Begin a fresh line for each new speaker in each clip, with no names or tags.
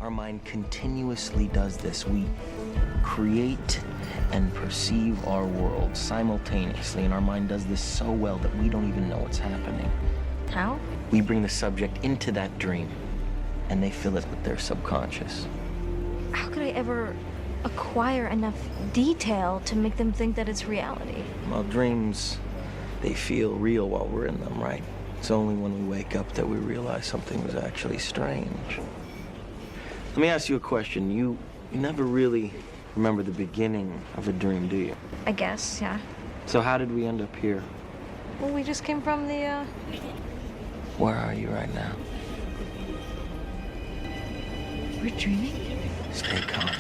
Our mind continuously does this. We create and perceive our world simultaneously, and our mind does this so well that we don't even know what's happening.
How?
We bring the subject into that dream, and they fill it with their subconscious.
How could I ever acquire enough detail to make them think that it's reality?
Well, dreams, they feel real while we're in them, right? It's only when we wake up that we realize something was actually strange. Let me ask you a question. You never really remember the beginning of a dream, do you?
I guess, yeah.
So how did we end up here?
Well, we just came from the,
Where are you right now?
We're dreaming?
Stay calm.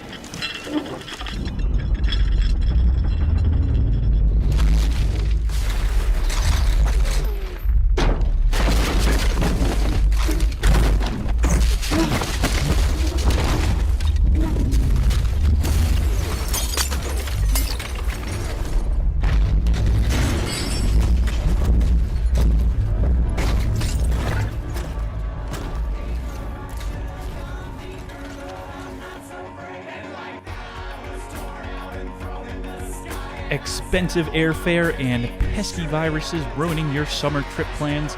Expensive airfare and pesky viruses ruining your summer trip plans?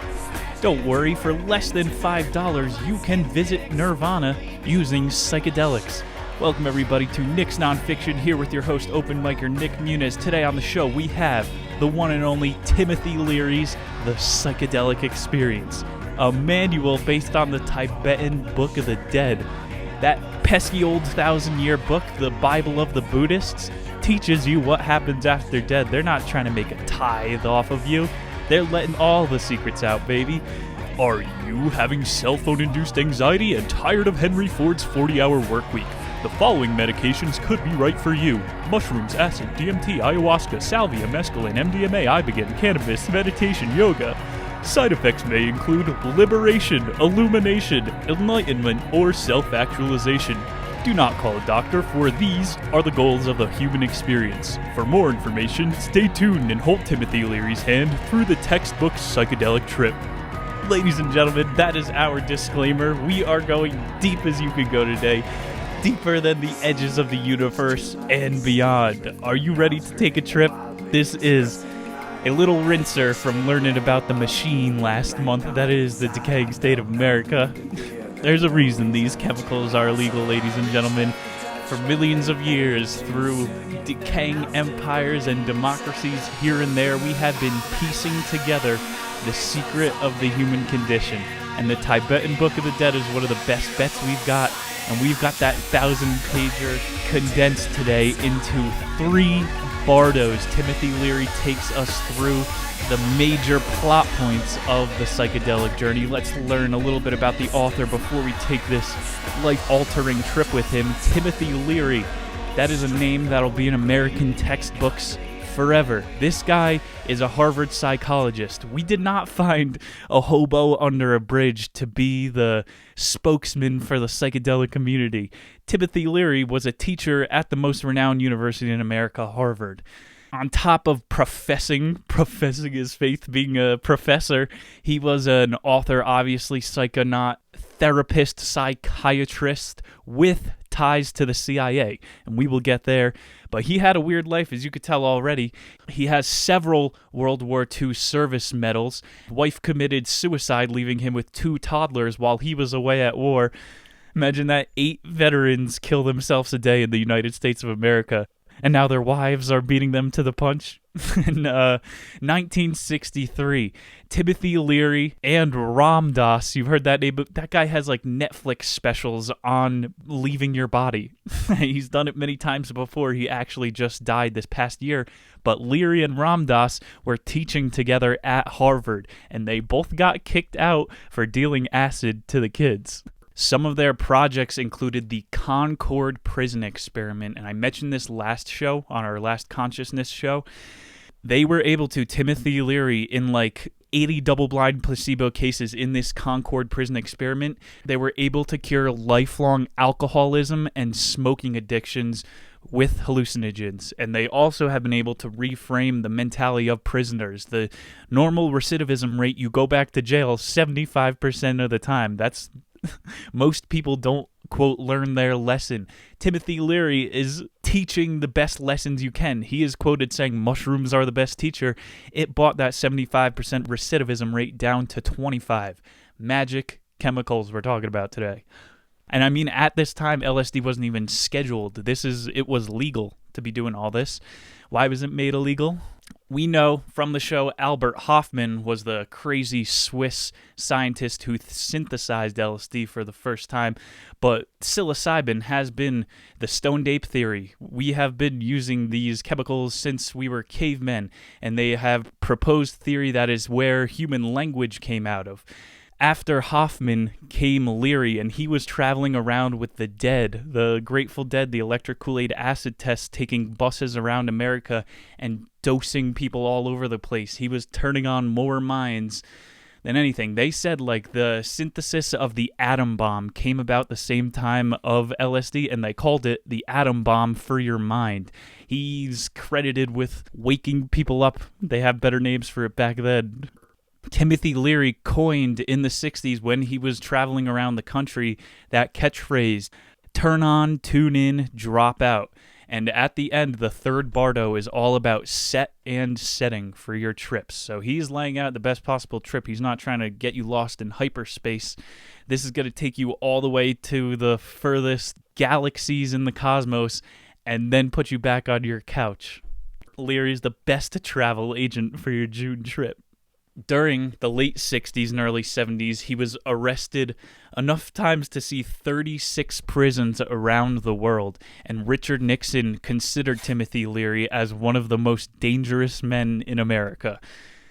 Don't worry, for less than $5 you can visit Nirvana using psychedelics. Welcome everybody to Nick's Nonfiction, here with your host open micer Nick Muniz. Today on the show we have the one and only Timothy Leary's The Psychedelic Experience, a manual based on the Tibetan Book of the Dead. That pesky old 1,000-year book, the Bible of the Buddhists, teaches you what happens after death. They're not trying to make a tithe off of you. They're letting all the secrets out, baby. Are you having cell phone-induced anxiety and tired of Henry Ford's 40-hour work week? The following medications could be right for you: mushrooms, acid, DMT, ayahuasca, salvia, mescaline, MDMA, ibogaine, cannabis, meditation, yoga. Side effects may include liberation, illumination, enlightenment, or self-actualization. Do not call a doctor, for these are the goals of the human experience. For more information, stay tuned and hold Timothy Leary's hand through the textbook psychedelic trip. Ladies and gentlemen, that is our disclaimer. We are going deep as you could go today, deeper than the edges of the universe and beyond. Are you ready to take a trip? This is a little rinser from learning about the machine last month that is the decaying state of America. There's a reason these chemicals are illegal, ladies and gentlemen. For millions of years, through decaying empires and democracies here and there, we have been piecing together the secret of the human condition. And the Tibetan Book of the Dead is one of the best bets we've got. And we've got that 1,000-pager condensed today into 3 bardos. Timothy Leary takes us through the major plot points of the psychedelic journey. Let's learn a little bit about the author before we take this life-altering trip with him. Timothy Leary. That is a name that'll be in American textbooks forever. This guy is a Harvard psychologist. We did not find a hobo under a bridge to be the spokesman for the psychedelic community. Timothy Leary was a teacher at the most renowned university in America, Harvard. On top of professing his faith, being a professor, he was an author, obviously, psychonaut, therapist, psychiatrist, with ties to the CIA, and we will get there. But he had a weird life, as you could tell already. He has several World War II service medals. Wife committed suicide, leaving him with 2 toddlers while he was away at war. Imagine that, 8 veterans kill themselves a day in the United States of America, and now their wives are beating them to the punch. In 1963, Timothy Leary and Ram Dass, you've heard that name, but that guy has like Netflix specials on leaving your body. He's done it many times before. He actually just died this past year. But Leary and Ram Dass were teaching together at Harvard, and they both got kicked out for dealing acid to the kids. Some of their projects included the Concord Prison Experiment, and I mentioned this last show, on our last consciousness show. They were able to, Timothy Leary, in like 80 double-blind placebo cases in this Concord Prison Experiment, they were able to cure lifelong alcoholism and smoking addictions with hallucinogens. And they also have been able to reframe the mentality of prisoners. The normal recidivism rate, you go back to jail 75% of the time. That's most people don't quote, learn their lesson. Timothy Leary is teaching the best lessons you can. He is quoted saying mushrooms are the best teacher. It brought that 75% recidivism rate down to 25. Magic chemicals we're talking about today. And I mean, at this time, LSD wasn't even scheduled. It was legal to be doing all this. Why was it made illegal? We know from the show Albert Hofmann was the crazy Swiss scientist who synthesized LSD for the first time, but psilocybin has been the stoned ape theory. We have been using these chemicals since we were cavemen, and they have proposed theory that is where human language came out of. After Hoffman came Leary, and he was traveling around with the Dead, the Grateful Dead, the electric Kool-Aid acid test, taking buses around America and dosing people all over the place. He was turning on more minds than anything. They said like the synthesis of the atom bomb came about the same time of LSD, and they called it the atom bomb for your mind. He's credited with waking people up. They have better names for it back then. Timothy Leary coined in the 60s when he was traveling around the country that catchphrase, turn on, tune in, drop out. And at the end, the third bardo is all about set and setting for your trips. So he's laying out the best possible trip. He's not trying to get you lost in hyperspace. This is going to take you all the way to the furthest galaxies in the cosmos and then put you back on your couch. Leary's the best travel agent for your June trip. During the late 60s and early 70s, he was arrested enough times to see 36 prisons around the world, and Richard Nixon considered Timothy Leary as one of the most dangerous men in America.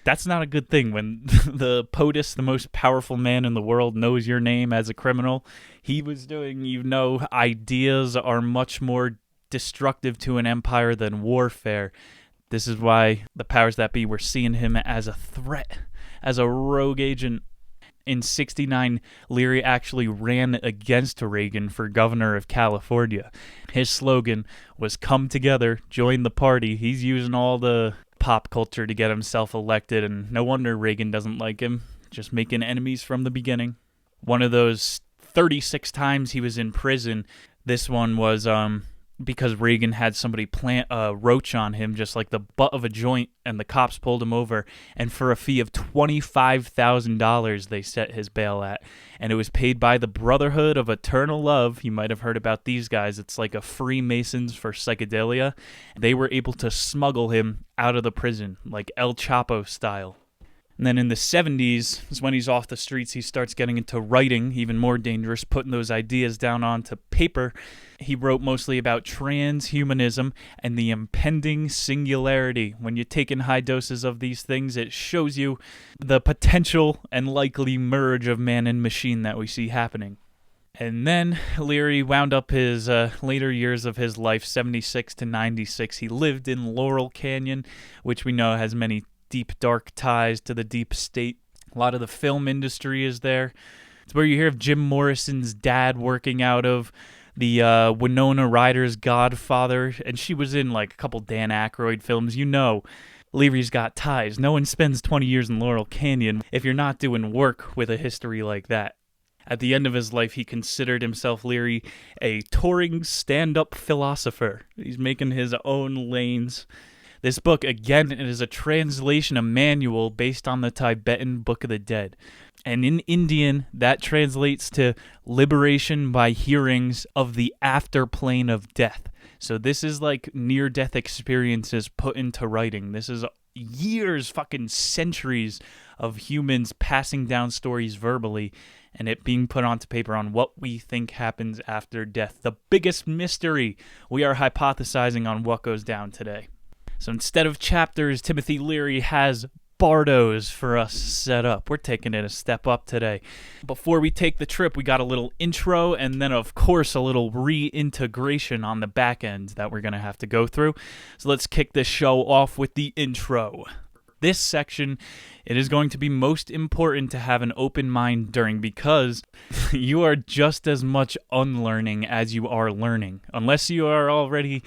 That's not a good thing when the POTUS, the most powerful man in the world, knows your name as a criminal. He was doing, ideas are much more destructive to an empire than warfare. This is why the powers that be were seeing him as a threat, as a rogue agent. In '69, Leary actually ran against Reagan for governor of California. His slogan was, "Come together, join the party." He's using all the pop culture to get himself elected, and no wonder Reagan doesn't like him. Just making enemies from the beginning. One of those 36 times he was in prison, this one was because Reagan had somebody plant a roach on him, just like the butt of a joint, and the cops pulled him over, and for a fee of $25,000 they set his bail at, and it was paid by the Brotherhood of Eternal Love. You might have heard about these guys. It's like a Freemasons for psychedelia. They were able to smuggle him out of the prison, like El Chapo style. And then in the 70s is when he's off the streets. He starts getting into writing, even more dangerous, putting those ideas down onto paper. He wrote mostly about transhumanism and the impending singularity. When you take in high doses of these things, it shows you the potential and likely merge of man and machine that we see happening. And then Leary wound up his later years of his life, 76 to 96. He lived in Laurel Canyon, which we know has many deep, dark ties to the deep state. A lot of the film industry is there. It's where you hear of Jim Morrison's dad working out of, the Winona Ryder's godfather, and she was in like a couple Dan Aykroyd films. Leary's got ties. No one spends 20 years in Laurel Canyon if you're not doing work with a history like that. At the end of his life, he considered himself, Leary, a touring stand-up philosopher. He's making his own lanes. This book, again, it is a translation, a manual based on the Tibetan Book of the Dead. And in Indian, that translates to liberation by hearings of the afterplane of death. So this is like near-death experiences put into writing. This is years, fucking centuries of humans passing down stories verbally and it being put onto paper on what we think happens after death. The biggest mystery. We are hypothesizing on what goes down today. So instead of chapters, Timothy Leary has bardos for us set up. We're taking it a step up today. Before we take the trip, we got a little intro and then, of course, a little reintegration on the back end that we're going to have to go through. So let's kick this show off with the intro. This section, it is going to be most important to have an open mind during because you are just as much unlearning as you are learning. Unless you are already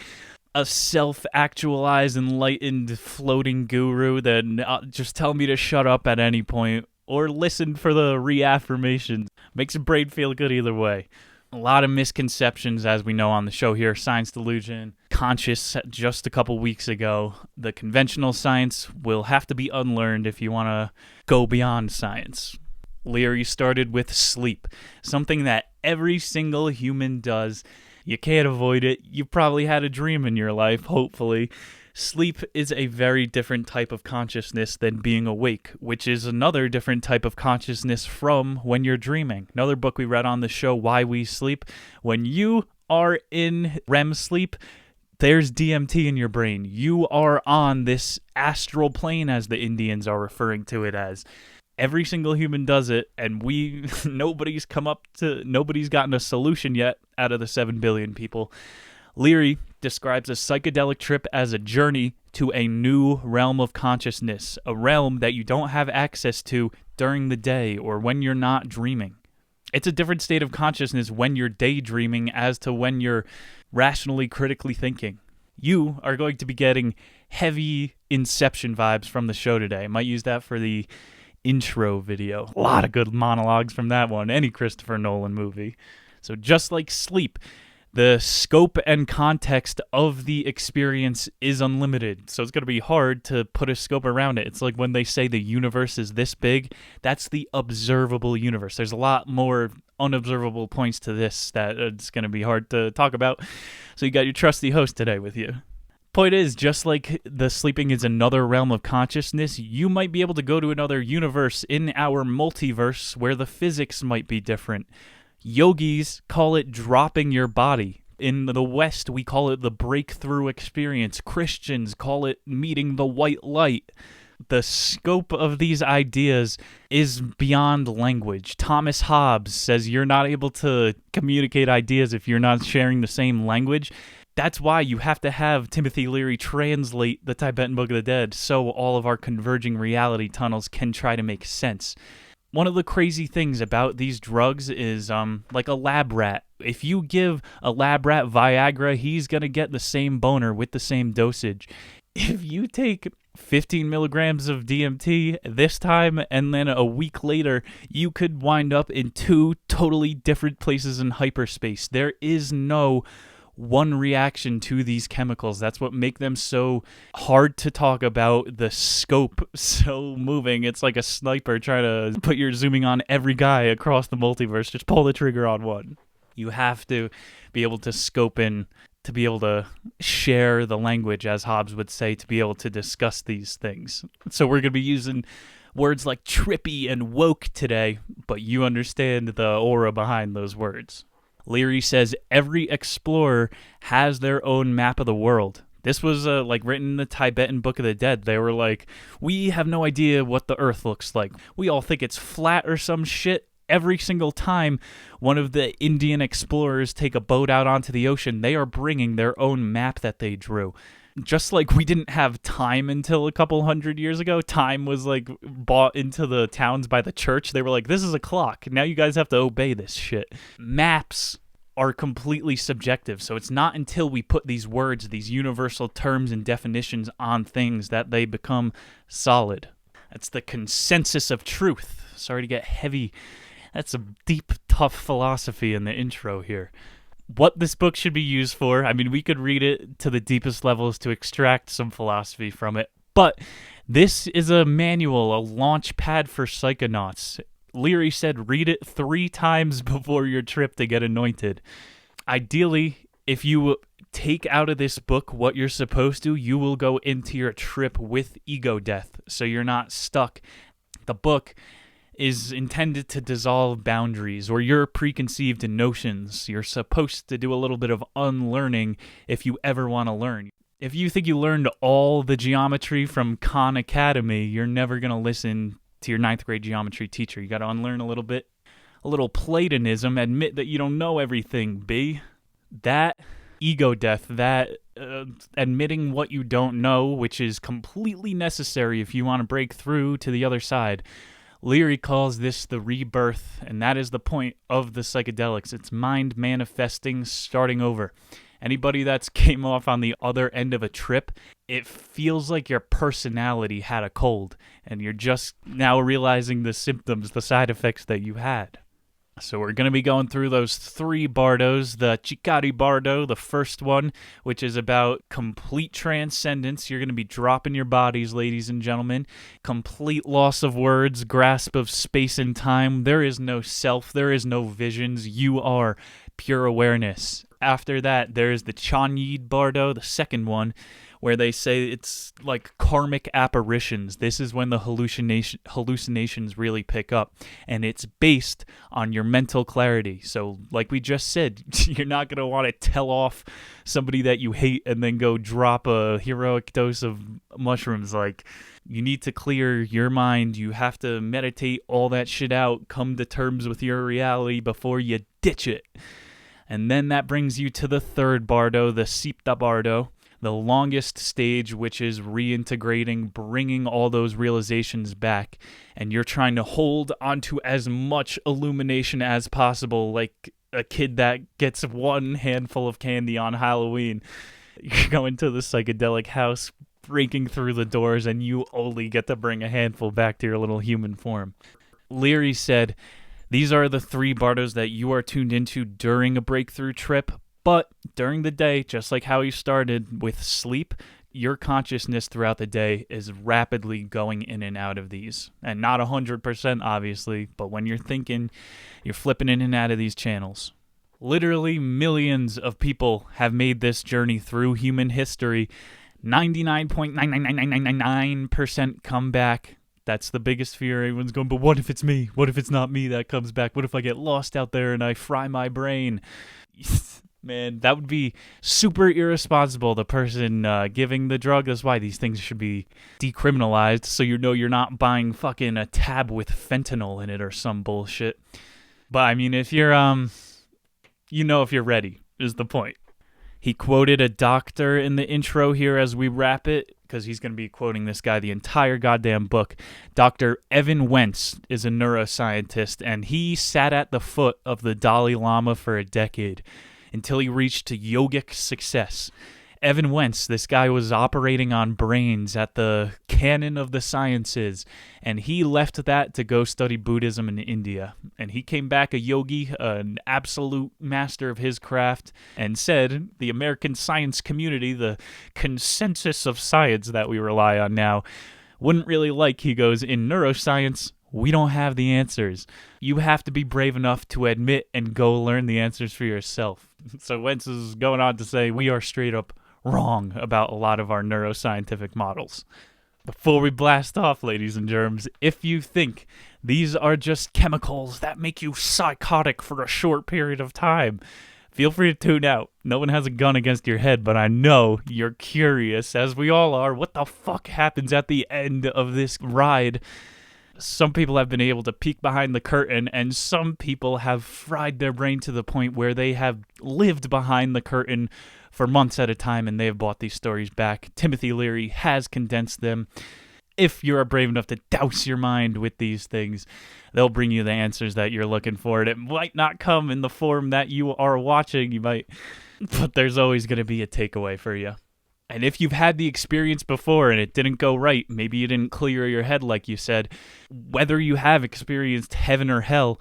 a self-actualized, enlightened, floating guru, then just tell me to shut up at any point or listen for the reaffirmations. Makes your brain feel good either way. A lot of misconceptions, as we know on the show here. Science delusion, conscious just a couple weeks ago. The conventional science will have to be unlearned if you want to go beyond science. Leary started with sleep, something that every single human does. You can't avoid it. You probably had a dream in your life, hopefully. Sleep is a very different type of consciousness than being awake, which is another different type of consciousness from when you're dreaming. Another book we read on the show, Why We Sleep. When you are in REM sleep, there's DMT in your brain. You are on this astral plane, as the Indians are referring to it as. Every single human does it, and nobody's gotten a solution yet out of the 7 billion people. Leary describes a psychedelic trip as a journey to a new realm of consciousness, a realm that you don't have access to during the day or when you're not dreaming. It's a different state of consciousness when you're daydreaming as to when you're rationally, critically thinking. You are going to be getting heavy Inception vibes from the show today. I might use that for the intro video. A lot of good monologues from that one, any Christopher Nolan movie. So just like sleep, the scope and context of the experience is unlimited, so it's going to be hard to put a scope around it. It's like when they say the universe is this big, that's the observable universe. There's a lot more unobservable points to this that it's going to be hard to talk about, so you got your trusty host today with you. Point is, just like the sleeping is another realm of consciousness, you might be able to go to another universe in our multiverse where the physics might be different. Yogis call it dropping your body. In the West, we call it the breakthrough experience. Christians call it meeting the white light. The scope of these ideas is beyond language. Thomas Hobbes says you're not able to communicate ideas if you're not sharing the same language. That's why you have to have Timothy Leary translate the Tibetan Book of the Dead so all of our converging reality tunnels can try to make sense. One of the crazy things about these drugs is like a lab rat. If you give a lab rat Viagra, he's going to get the same boner with the same dosage. If you take 15 milligrams of DMT this time and then a week later, you could wind up in 2 totally different places in hyperspace. There is no one reaction to these chemicals. That's what make them so hard to talk about, the scope so moving. It's like a sniper trying to put your zooming on every guy across the multiverse. Just pull the trigger on one. You have to be able to scope in, to be able to share the language, as Hobbes would say, to be able to discuss these things. So we're going to be using words like trippy and woke today, but you understand the aura behind those words. Leary says every explorer has their own map of the world. This was written in the Tibetan Book of the Dead. They were like, we have no idea what the Earth looks like. We all think it's flat or some shit. Every single time one of the Indian explorers take a boat out onto the ocean, they are bringing their own map that they drew. Just like we didn't have time until a couple hundred years ago. Time was bought into the towns by the church. They were like, this is a clock. Now you guys have to obey this shit. Maps are completely subjective. So it's not until we put these words, these universal terms and definitions on things that they become solid. That's the consensus of truth. Sorry to get heavy. That's a deep, tough philosophy in the intro here. What this book should be used for, I mean, we could read it to the deepest levels to extract some philosophy from it, but this is a manual, a launch pad for psychonauts. Leary said read it 3 times before your trip to get anointed. Ideally, if you take out of this book what you're supposed to, you will go into your trip with ego death, so you're not stuck. The book is intended to dissolve boundaries or your preconceived notions. You're supposed to do a little bit of unlearning if you ever want to learn. If you think you learned all the geometry from Khan Academy, you're never going to listen to your 9th grade geometry teacher. You got to unlearn a little bit. A little Platonism, admit that you don't know everything, B. That ego death, that admitting what you don't know, which is completely necessary if you want to break through to the other side. Leary calls this the rebirth, and that is the point of the psychedelics. It's mind manifesting, starting over. Anybody that's came off on the other end of a trip, it feels like your personality had a cold, and you're just now realizing the symptoms, the side effects that you had. So we're going to be going through those 3 bardos. The Chikari bardo, the first one, which is about complete transcendence. You're going to be dropping your bodies, ladies and gentlemen. Complete loss of words, grasp of space and time. There is no self. There is no visions. You are pure awareness. After that, there is the Chanyid bardo, the second one, where they say it's like karmic apparitions. This is when the hallucinations really pick up, and it's based on your mental clarity. So like we just said, you're not going to want to tell off somebody that you hate and then go drop a heroic dose of mushrooms. Like, you need to clear your mind. You have to meditate all that shit out, come to terms with your reality before you ditch it. And then that brings you to the third bardo, the Sipta bardo, the longest stage, which is reintegrating, bringing all those realizations back, and you're trying to hold onto as much illumination as possible, like a kid that gets one handful of candy on Halloween. You're going to the psychedelic house, breaking through the doors, and you only get to bring a handful back to your little human form. Leary said, these are the 3 bardos that you are tuned into during a breakthrough trip. But during the day, just like how you started with sleep, your consciousness throughout the day is rapidly going in and out of these. And not 100%, obviously, but when you're thinking, you're flipping in and out of these channels. Literally millions of people have made this journey through human history. 99.99999% come back. That's the biggest fear. Everyone's going, but what if it's me? What if it's not me that comes back? What if I get lost out there and I fry my brain? Man, that would be super irresponsible, the person giving the drug. That's why these things should be decriminalized, so you know you're not buying fucking a tab with fentanyl in it or some bullshit. But, I mean, if you're, if you're ready, is the point. He quoted a doctor in the intro here as we wrap it, because he's going to be quoting this guy the entire goddamn book. Dr. Evan Wentz is a neuroscientist, and he sat at the foot of the Dalai Lama for a decade, until he reached yogic success. Evan Wentz, this guy was operating on brains at the canon of the sciences, and he left that to go study Buddhism in India. And he came back a yogi, an absolute master of his craft, and said the American science community, the consensus of science that we rely on now, wouldn't really like, he goes, in neuroscience, we don't have the answers. You have to be brave enough to admit and go learn the answers for yourself. So Wentz is going on to say we are straight up wrong about a lot of our neuroscientific models. Before we blast off, ladies and germs, if you think these are just chemicals that make you psychotic for a short period of time, feel free to tune out. No one has a gun against your head, but I know you're curious, as we all are, what the fuck happens at the end of this ride. Some people have been able to peek behind the curtain, and some people have fried their brain to the point where they have lived behind the curtain for months at a time, and they have brought these stories back. Timothy Leary has condensed them. If you're brave enough to douse your mind with these things, they'll bring you the answers that you're looking for. And it might not come in the form that you are watching, but there's always going to be a takeaway for you. And if you've had the experience before and it didn't go right, maybe you didn't clear your head like you said, whether you have experienced heaven or hell,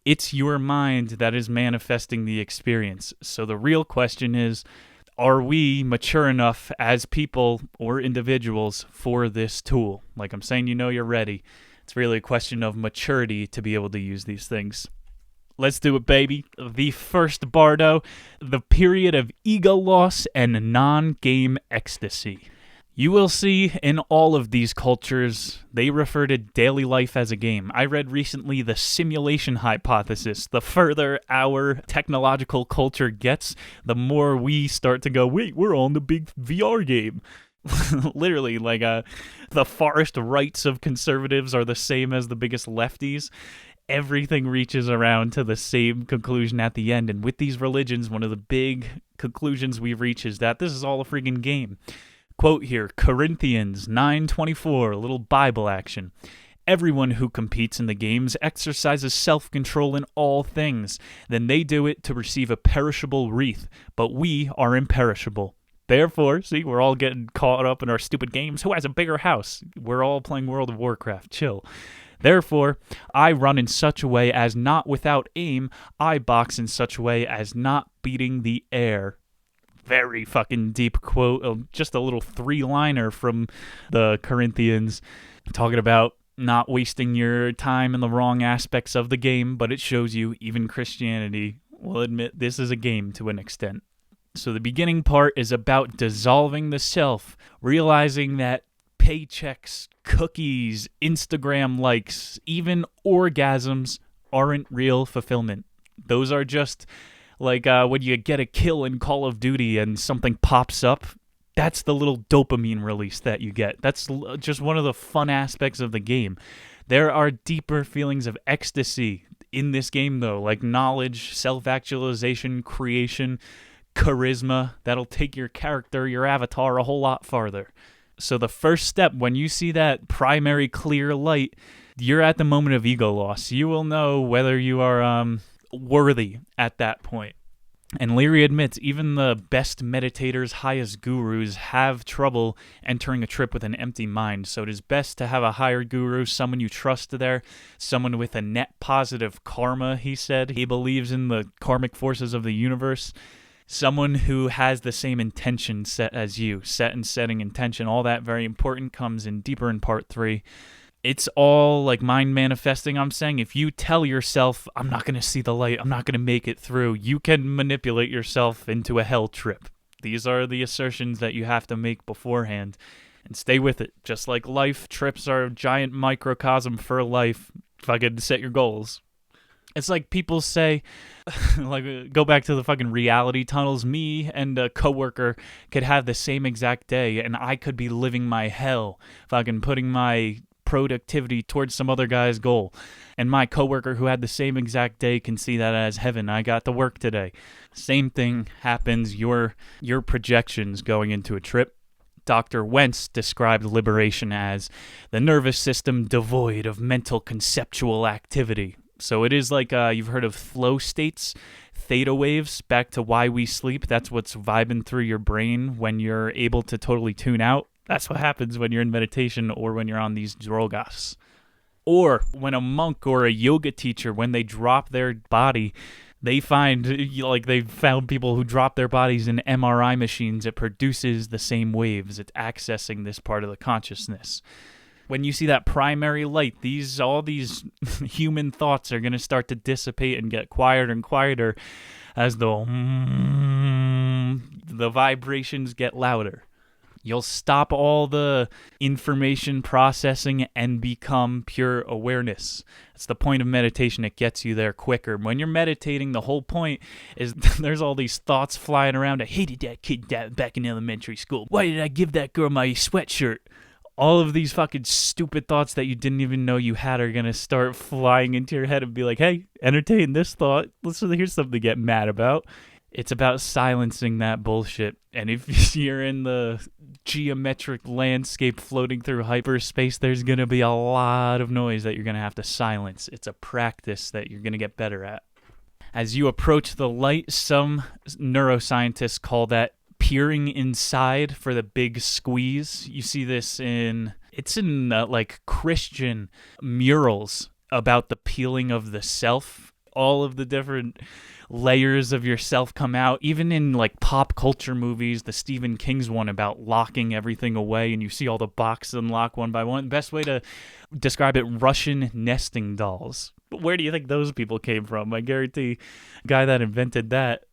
it's your mind that is manifesting the experience. So the real question is, are we mature enough as people or individuals for this tool? Like I'm saying, you're ready. It's really a question of maturity to be able to use these things. Let's do it, baby. The first bardo, the period of ego loss and non-game ecstasy. You will see in all of these cultures, they refer to daily life as a game. I read recently the simulation hypothesis. The further our technological culture gets, the more we start to go, wait, we're on the big VR game. Literally, the farthest rights of conservatives are the same as the biggest lefties. Everything reaches around to the same conclusion at the end. And with these religions, one of the big conclusions we reach is that this is all a freaking game. Quote here, Corinthians 9:24, a little Bible action. Everyone who competes in the games exercises self-control in all things. Then they do it to receive a perishable wreath, but we are imperishable. Therefore, see, we're all getting caught up in our stupid games. Who has a bigger house? We're all playing World of Warcraft. Chill. Therefore, I run in such a way as not without aim. I box in such a way as not beating the air. Very fucking deep quote, just a little 3-liner from the Corinthians talking about not wasting your time in the wrong aspects of the game, but it shows you even Christianity will admit this is a game to an extent. So the beginning part is about dissolving the self, realizing that paychecks, cookies, Instagram likes, even orgasms aren't real fulfillment. Those are just like when you get a kill in Call of Duty and something pops up. That's the little dopamine release that you get. That's just one of the fun aspects of the game. There are deeper feelings of ecstasy in this game, though, like knowledge, self-actualization, creation, charisma. That'll take your character, your avatar, a whole lot farther. So the first step, when you see that primary clear light, you're at the moment of ego loss. You will know whether you are worthy at that point. And Leary admits even the best meditators, highest gurus have trouble entering a trip with an empty mind. So it is best to have a higher guru, someone you trust there, someone with a net positive karma, he said. He believes in the karmic forces of the universe. Someone who has the same intention set as you, set and setting intention. All that very important comes in deeper in part 3. It's all like mind manifesting. I'm saying if you tell yourself, I'm not going to see the light, I'm not going to make it through, you can manipulate yourself into a hell trip. These are the assertions that you have to make beforehand and stay with it. Just like life, trips are a giant microcosm for life. Fucking set your goals. It's like people say, like, go back to the fucking reality tunnels. Me and a coworker could have the same exact day and I could be living my hell, fucking putting my productivity towards some other guy's goal, and my coworker who had the same exact day can see that as heaven. I got to work today. Same thing happens. Your projections going into a trip. Dr. Wentz described liberation as the nervous system devoid of mental conceptual activity. So it is like you've heard of flow states, theta waves, back to why we sleep. That's what's vibing through your brain when you're able to totally tune out. That's what happens when you're in meditation or when you're on these drogas. Or when a monk or a yoga teacher, when they drop their body, they found people who drop their bodies in MRI machines. It produces the same waves. It's accessing this part of the consciousness. When you see that primary light, all these human thoughts are going to start to dissipate and get quieter and quieter as the vibrations get louder. You'll stop all the information processing and become pure awareness. That's the point of meditation. It gets you there quicker. When you're meditating, the whole point is there's all these thoughts flying around. I hated that kid back in elementary school. Why did I give that girl my sweatshirt? All of these fucking stupid thoughts that you didn't even know you had are going to start flying into your head and be like, hey, entertain this thought. Here's something to get mad about. It's about silencing that bullshit. And if you're in the geometric landscape floating through hyperspace, there's going to be a lot of noise that you're going to have to silence. It's a practice that you're going to get better at. As you approach the light, some neuroscientists call that peering inside for the big squeeze. You see this in Christian murals about the peeling of the self. All of the different layers of yourself come out, even in like pop culture movies. The Stephen King's one about locking everything away, and you see all the boxes unlock one by one. The best way to describe it, Russian nesting dolls. But where do you think those people came from? I guarantee the guy that invented that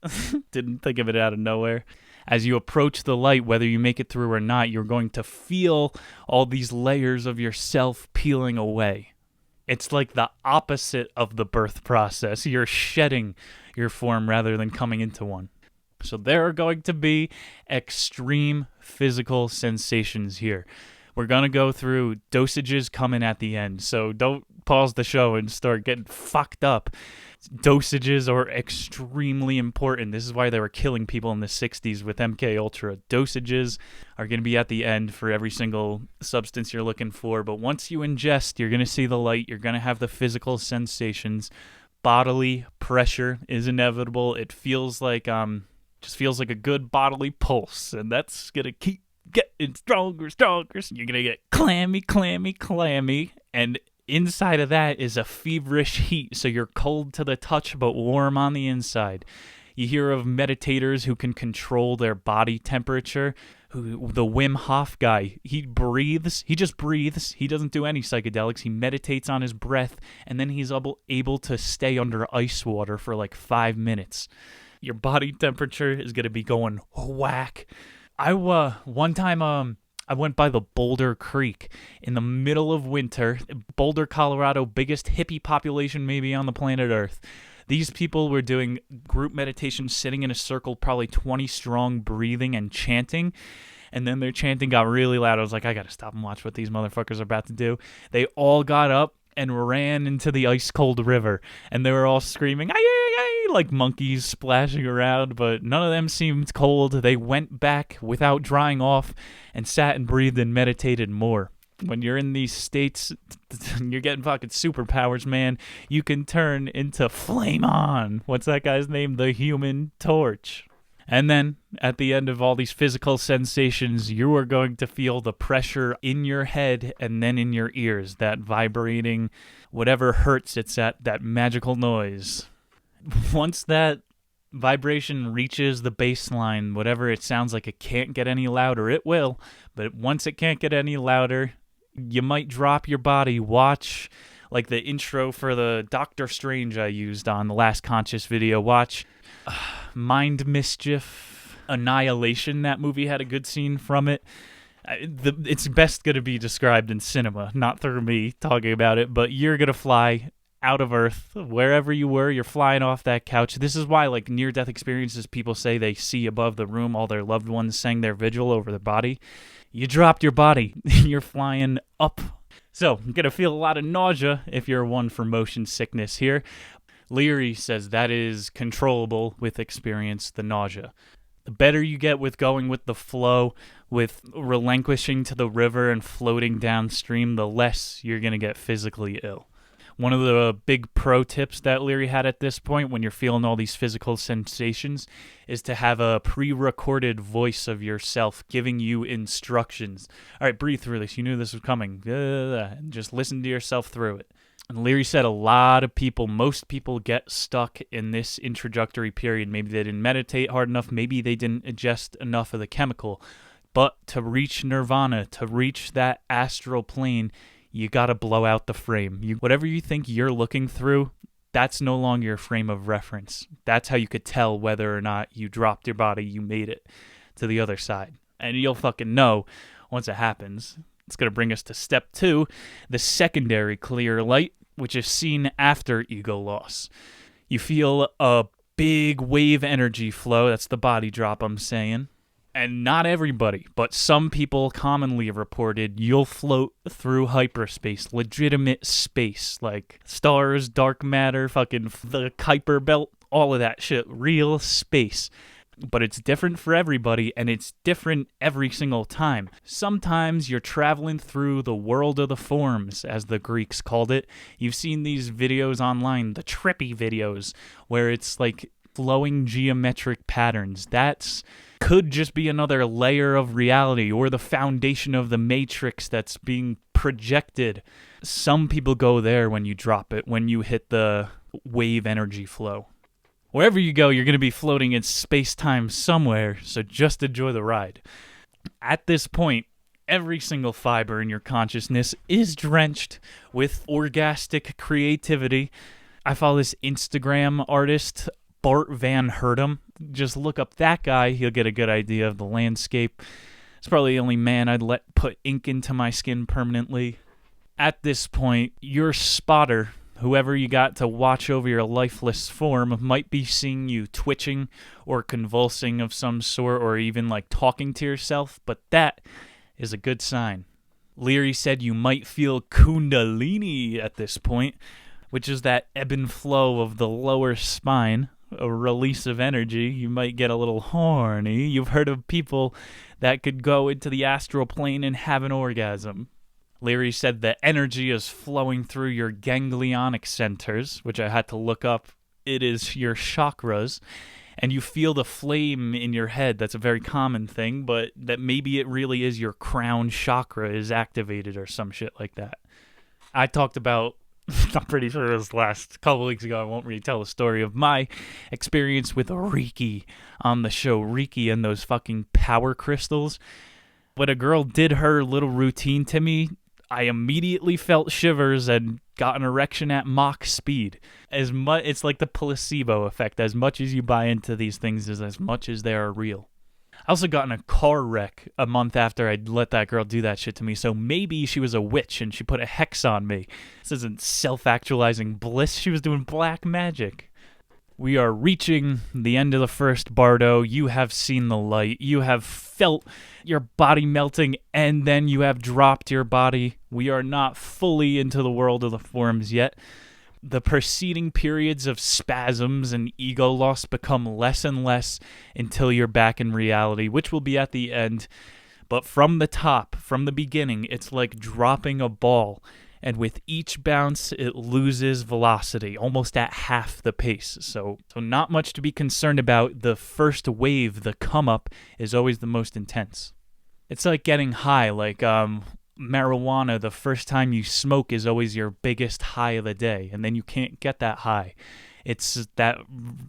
didn't think of it out of nowhere. As you approach the light, whether you make it through or not, you're going to feel all these layers of yourself peeling away. It's like the opposite of the birth process. You're shedding your form rather than coming into one. So there are going to be extreme physical sensations here. We're going to go through dosages coming at the end. So don't pause the show and start getting fucked up. Dosages are extremely important. This is why they were killing people in the 60s with MK Ultra. Dosages are going to be at the end for every single substance you're looking for. But once you ingest, you're going to see the light. You're going to have the physical sensations. Bodily pressure is inevitable. It feels like just feels like a good bodily pulse, and that's going to keep getting stronger. You're going to get clammy, and Inside of that is a feverish heat, so you're cold to the touch but warm on the inside. You hear of meditators who can control their body temperature. The Wim Hof guy, he just breathes. He doesn't do any psychedelics. He meditates on his breath, and then he's able to stay under ice water for like 5 minutes. Your body temperature is going to be going whack. One time I went by the Boulder Creek in the middle of winter. Boulder, Colorado, biggest hippie population maybe on the planet Earth. These people were doing group meditation, sitting in a circle, probably 20 strong, breathing and chanting. And then their chanting got really loud. I was like, I got to stop and watch what these motherfuckers are about to do. They all got up and ran into the ice-cold river. And they were all screaming, ay, ay, ay, like monkeys splashing around. But none of them seemed cold. They went back without drying off and sat and breathed and meditated more. When you're in these states, you're getting fucking superpowers, man. You can turn into Flame On. What's that guy's name? The Human Torch. And then, at the end of all these physical sensations, you are going to feel the pressure in your head and then in your ears. That vibrating, whatever hurts, it's that magical noise. Once that vibration reaches the baseline, whatever it sounds like, it can't get any louder. It will, but once it can't get any louder, you might drop your body. Watch, like the intro for the Doctor Strange I used on the Last Conscious video. Watch Mind Mischief, Annihilation. That movie had a good scene from it. It's best going to be described in cinema, not through me talking about it, but you're going to fly out of Earth, wherever you were, you're flying off that couch. This is why, like, near-death experiences, people say they see above the room all their loved ones sang their vigil over their body. You dropped your body. You're flying up. So, you're going to feel a lot of nausea if you're one for motion sickness here. Leary says that is controllable with experience, the nausea. The better you get with going with the flow, with relinquishing to the river and floating downstream, the less you're going to get physically ill. One of the big pro tips that Leary had at this point when you're feeling all these physical sensations is to have a pre-recorded voice of yourself giving you instructions. All right, breathe through this. You knew this was coming. Just listen to yourself through it. And Leary said most people get stuck in this introductory period. Maybe they didn't meditate hard enough. Maybe they didn't ingest enough of the chemical. But to reach nirvana, to reach that astral plane, you got to blow out the frame. Whatever you think you're looking through, that's no longer your frame of reference. That's how you could tell whether or not you dropped your body, you made it to the other side. And you'll fucking know once it happens. It's going to bring us to step 2, the secondary clear light, which is seen after ego loss. You feel a big wave energy flow. That's the body drop I'm saying. And not everybody, but some people commonly have reported you'll float through hyperspace, legitimate space, like stars, dark matter, fucking the Kuiper Belt, all of that shit, real space. But it's different for everybody, and it's different every single time. Sometimes you're traveling through the world of the forms, as the Greeks called it. You've seen these videos online, the trippy videos, where it's like flowing geometric patterns. Could just be another layer of reality or the foundation of the matrix that's being projected. Some people go there when you drop it, when you hit the wave energy flow. Wherever you go, you're going to be floating in space-time somewhere, so just enjoy the ride. At this point, every single fiber in your consciousness is drenched with orgastic creativity. I follow this Instagram artist, Bart Van Hertem. Just look up that guy. He'll get a good idea of the landscape. It's probably the only man I'd let put ink into my skin permanently. At this point, your spotter, whoever you got to watch over your lifeless form, might be seeing you twitching or convulsing of some sort, or even like talking to yourself, but that is a good sign. Leary said you might feel kundalini at this point, which is that ebb and flow of the lower spine, a release of energy. You might get a little horny. You've heard of people that could go into the astral plane and have an orgasm. Leary said the energy is flowing through your ganglionic centers, which I had to look up. It is your chakras, and you feel the flame in your head. That's a very common thing, but that maybe it really is your crown chakra is activated or some shit like that. I talked about, I'm pretty sure it was last couple weeks ago, I won't retell the story of my experience with Reiki on the show, Reiki and those fucking power crystals. When a girl did her little routine to me, I immediately felt shivers and got an erection at Mach speed. It's like the placebo effect. As much as you buy into these things is as much as they are real. I also got in a car wreck a month after I'd let that girl do that shit to me, so maybe she was a witch and she put a hex on me. This isn't self-actualizing bliss. She was doing black magic. We are reaching the end of the first bardo. You have seen the light. You have felt your body melting, and then you have dropped your body. We are not fully into the world of the forms yet. The preceding periods of spasms and ego loss become less and less until you're back in reality, which will be at the end. But from the top, from the beginning, it's like dropping a ball. And with each bounce, it loses velocity, almost at half the pace. So not much to be concerned about. The first wave, the come-up, is always the most intense. It's like getting high, like marijuana. The first time you smoke is always your biggest high of the day, and then you can't get that high. It's that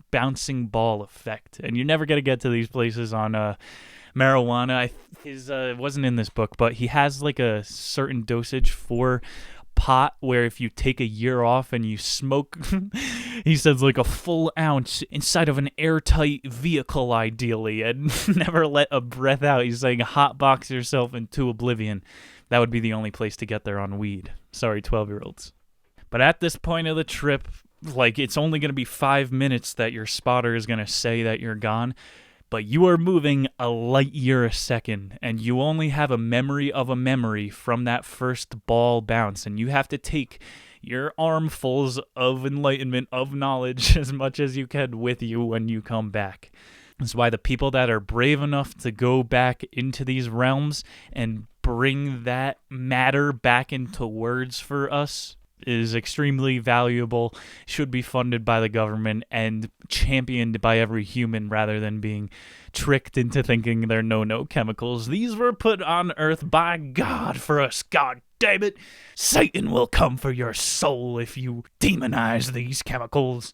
bouncing ball effect. And you're never going to get to these places on marijuana. It wasn't in this book, but he has like a certain dosage for pot where if you take a year off and you smoke, he says like a full ounce inside of an airtight vehicle ideally, and never let a breath out. He's saying hotbox yourself into oblivion. That would be the only place to get there on weed. Sorry, 12-year-olds. But at this point of the trip, like, it's only going to be 5 minutes that your spotter is going to say that you're gone. But you are moving a light year a second, and you only have a memory of a memory from that first ball bounce, and you have to take your armfuls of enlightenment, of knowledge, as much as you can with you when you come back. That's why the people that are brave enough to go back into these realms and bring that matter back into words for us is extremely valuable, should be funded by the government and championed by every human rather than being tricked into thinking they're no chemicals. These were put on earth by God for us. God damn it. Satan will come for your soul if you demonize these chemicals.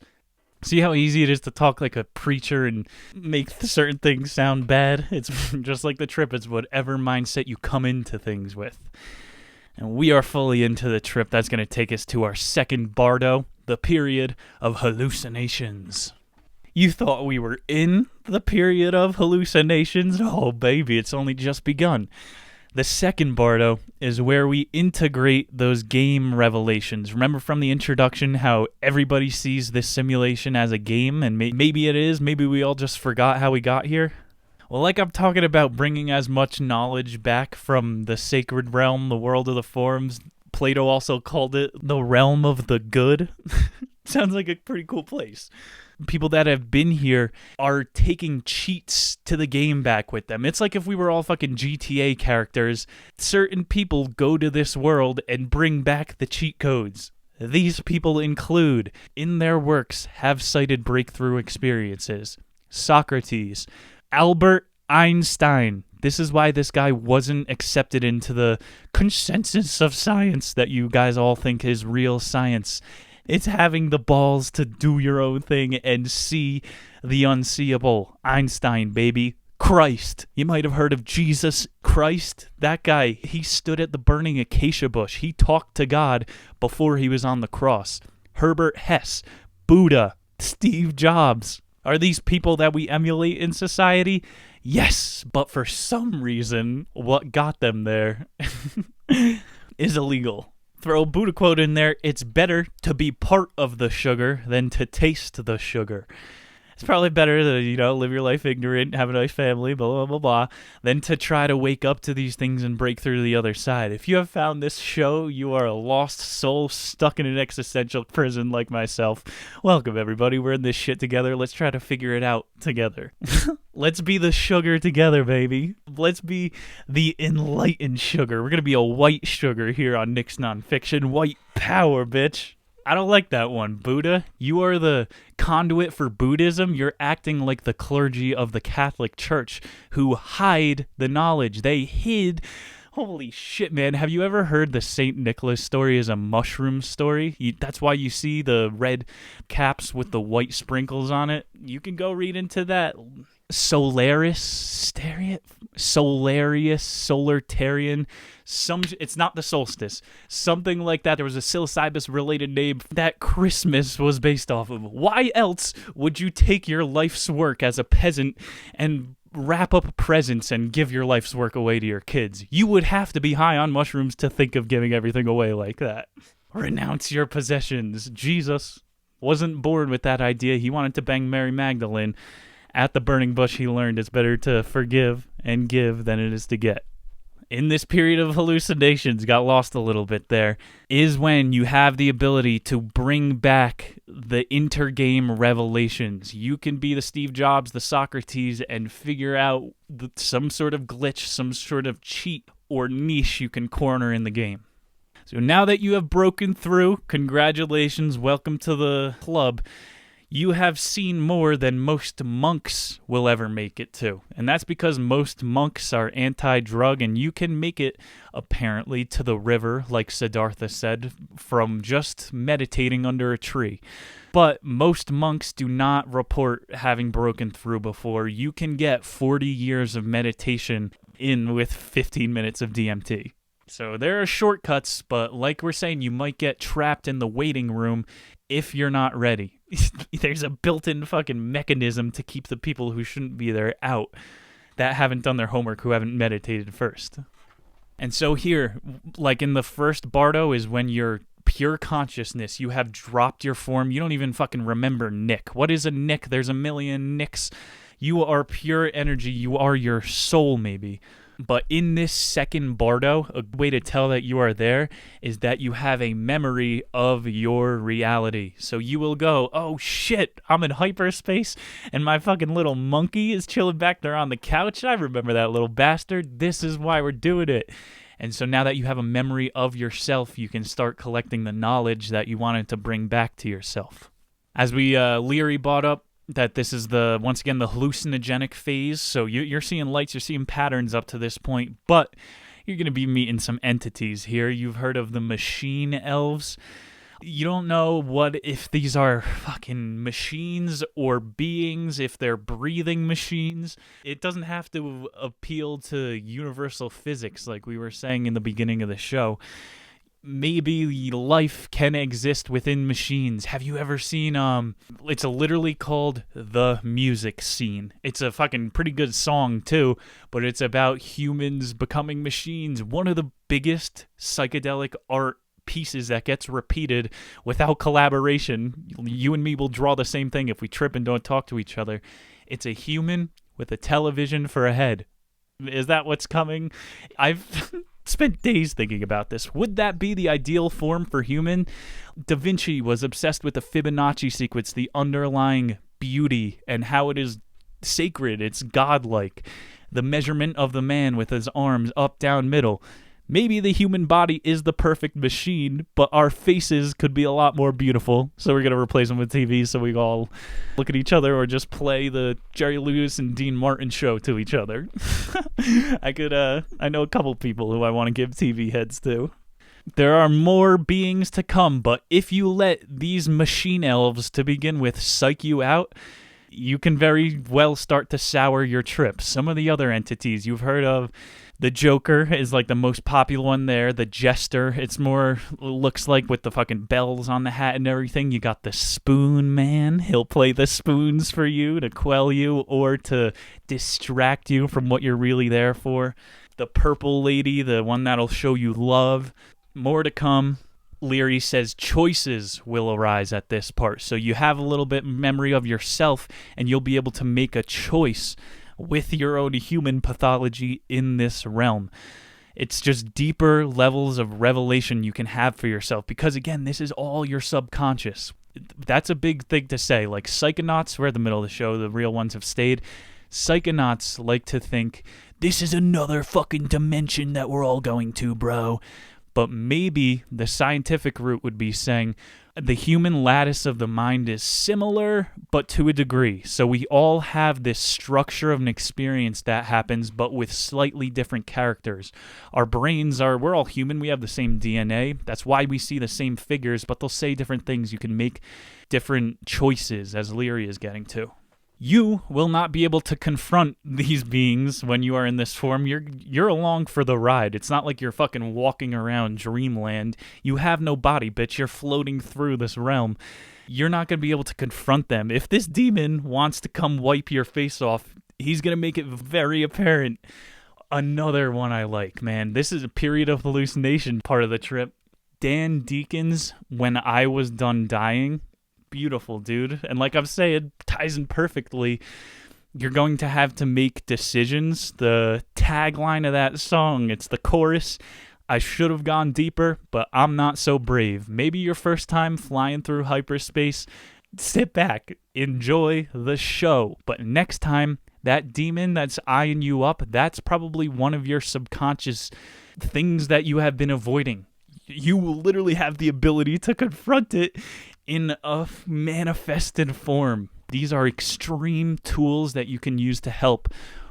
See how easy it is to talk like a preacher and make certain things sound bad? It's just like the trip. It's whatever mindset you come into things with. And we are fully into the trip. That's going to take us to our second bardo, the period of hallucinations. You thought we were in the period of hallucinations? Oh, baby, it's only just begun. The second bardo is where we integrate those game revelations. Remember from the introduction how everybody sees this simulation as a game, and maybe it is, maybe we all just forgot how we got here? Well, like I'm talking about bringing as much knowledge back from the sacred realm, the world of the forms. Plato also called it the realm of the good. Sounds like a pretty cool place. People that have been here are taking cheats to the game back with them. It's like if we were all fucking GTA characters. Certain people go to this world and bring back the cheat codes. These people include, in their works, have cited breakthrough experiences. Socrates, Albert Einstein. This is why this guy wasn't accepted into the consensus of science that you guys all think is real science. It's having the balls to do your own thing and see the unseeable. Einstein, baby. Christ. You might have heard of Jesus Christ. That guy, he stood at the burning acacia bush. He talked to God before he was on the cross. Herbert Hess. Buddha. Steve Jobs. Are these people that we emulate in society? Yes, but for some reason, what got them there is illegal. Throw a Buddha quote in there, it's better to be part of the sugar than to taste the sugar. It's probably better to, live your life ignorant, have a nice family, blah, blah, blah, blah, than to try to wake up to these things and break through to the other side. If you have found this show, you are a lost soul stuck in an existential prison like myself. Welcome, everybody. We're in this shit together. Let's try to figure it out together. Let's be the sugar together, baby. Let's be the enlightened sugar. We're going to be a white sugar here on Nick's Nonfiction. White power, bitch. I don't like that one. Buddha, you are the conduit for Buddhism. You're acting like the clergy of the Catholic Church who hide the knowledge. They hid Holy shit, man. Have you ever heard the St. Nicholas story as a mushroom story? That's why you see the red caps with the white sprinkles on it. You can go read into that. Solaritarian, it's not the solstice, something like that. There was a psilocybus related name that Christmas was based off of. Why else would you take your life's work as a peasant and wrap up presents and give your life's work away to your kids? You would have to be high on mushrooms to think of giving everything away like that. Renounce your possessions. Jesus wasn't born with that idea. He wanted to bang Mary Magdalene. At the burning bush, he learned it's better to forgive and give than it is to get. In this period of hallucinations, got lost a little bit there, is when you have the ability to bring back the intergame revelations. You can be the Steve Jobs, the Socrates, and figure out some sort of glitch, some sort of cheat or niche you can corner in the game. So now that you have broken through, congratulations, welcome to the club. You have seen more than most monks will ever make it to. And that's because most monks are anti-drug, and you can make it, apparently, to the river, like Siddhartha said, from just meditating under a tree. But most monks do not report having broken through before. You can get 40 years of meditation in with 15 minutes of DMT. So there are shortcuts, but like we're saying, you might get trapped in the waiting room if you're not ready. There's a built-in fucking mechanism to keep the people who shouldn't be there out, that haven't done their homework, who haven't meditated first. And so here, like in the first Bardo, is when you're pure consciousness. You have dropped your form. You don't even fucking remember Nick. What is a Nick? There's a million Nicks. You are pure energy. You are your soul, maybe. But in this second Bardo, a way to tell that you are there is that you have a memory of your reality. So you will go, oh shit, I'm in hyperspace and my fucking little monkey is chilling back there on the couch. I remember that little bastard. This is why we're doing it. And so now that you have a memory of yourself, you can start collecting the knowledge that you wanted to bring back to yourself. As we Leary brought up, that this is once again the hallucinogenic phase. So you're seeing lights, you're seeing patterns up to this point, but you're going to be meeting some entities here. You've heard of the machine elves. You don't know if these are fucking machines or beings, if they're breathing machines. It doesn't have to appeal to universal physics like we were saying in the beginning of the show. Maybe life can exist within machines. Have you ever seen, it's literally called The Music Scene. It's a fucking pretty good song too, but it's about humans becoming machines. One of the biggest psychedelic art pieces that gets repeated without collaboration. You and me will draw the same thing if we trip and don't talk to each other. It's a human with a television for a head. Is that what's coming? I've spent days thinking about this. Would that be the ideal form for human? Da Vinci was obsessed with the Fibonacci sequence, the underlying beauty, and how it is sacred, it's godlike. The measurement of the man with his arms up, down, middle. Maybe the human body is the perfect machine, but our faces could be a lot more beautiful. So we're going to replace them with TVs so we all look at each other or just play the Jerry Lewis and Dean Martin show to each other. I know a couple people who I want to give TV heads to. There are more beings to come, but if you let these machine elves to begin with psych you out, you can very well start to sour your trip. Some of the other entities you've heard of, the Joker is like the most popular one there. The Jester, it's more looks like with the fucking bells on the hat and everything. You got the Spoon Man. He'll play the spoons for you to quell you or to distract you from what you're really there for. The Purple Lady, the one that'll show you love. More to come. Leary says choices will arise at this part. So you have a little bit memory of yourself and you'll be able to make a choice with your own human pathology in this realm. It's just deeper levels of revelation you can have for yourself because, again, this is all your subconscious. That's a big thing to say. Like psychonauts, we're at the middle of the show, the real ones have stayed. Psychonauts like to think, this is another fucking dimension that we're all going to, bro. But maybe the scientific route would be saying, The human lattice of the mind is similar, but to a degree. So we all have this structure of an experience that happens, but with slightly different characters. Our brains we're all human, we have the same DNA. That's why we see the same figures, but they'll say different things. You can make different choices, as Leary is getting to. You will not be able to confront these beings when you are in this form. You're along for the ride. It's not like you're fucking walking around dreamland. You have no body, bitch. You're floating through this realm. You're not going to be able to confront them. If this demon wants to come wipe your face off, he's going to make it very apparent. Another one I like, man. This is a period of hallucination part of the trip. Dan Deacon's When I Was Done Dying. Beautiful, dude. And like I've said, it ties in perfectly. You're going to have to make decisions. The tagline of that song, it's the chorus. I should have gone deeper, but I'm not so brave. Maybe your first time flying through hyperspace. Sit back, enjoy the show. But next time, that demon that's eyeing you up, that's probably one of your subconscious things that you have been avoiding. You will literally have the ability to confront it in a manifested form. These are extreme tools that you can use to help,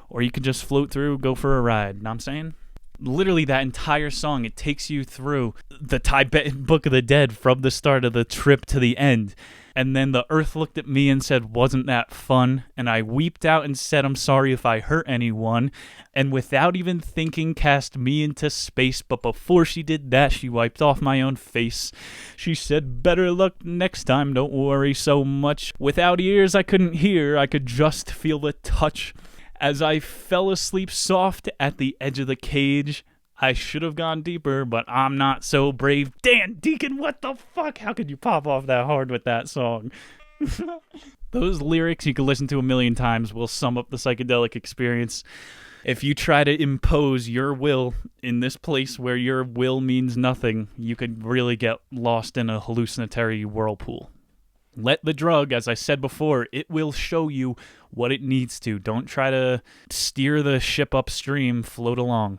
or you can just float through, go for a ride. Know what I'm saying? Literally, that entire song, it takes you through the Tibetan Book of the Dead from the start of the trip to the end. And then the earth looked at me and said, wasn't that fun? And I weeped out and said, I'm sorry if I hurt anyone. And without even thinking, cast me into space. But before she did that, she wiped off my own face. She said, better luck next time, don't worry so much. Without ears, I couldn't hear, I could just feel the touch. As I fell asleep soft at the edge of the cage, I should have gone deeper, but I'm not so brave. Dan Deacon, what the fuck? How could you pop off that hard with that song? Those lyrics you could listen to a million times will sum up the psychedelic experience. If you try to impose your will in this place where your will means nothing, you could really get lost in a hallucinatory whirlpool. Let the drug, as I said before, it will show you what it needs to. Don't try to steer the ship upstream, float along.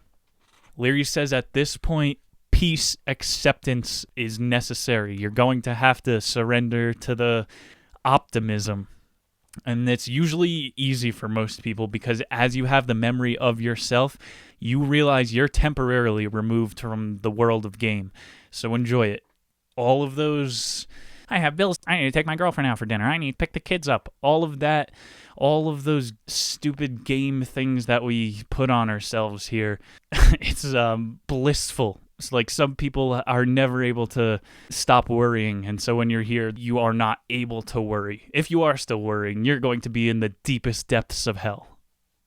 Leary says at this point, peace acceptance is necessary. You're going to have to surrender to the optimism. And it's usually easy for most people because as you have the memory of yourself, you realize you're temporarily removed from the world of game. So enjoy it. All of those, I have bills, I need to take my girlfriend out for dinner, I need to pick the kids up, all of that, all of those stupid game things that we put on ourselves here, it's blissful. It's like some people are never able to stop worrying, and so when you're here, you are not able to worry. If you are still worrying, you're going to be in the deepest depths of hell,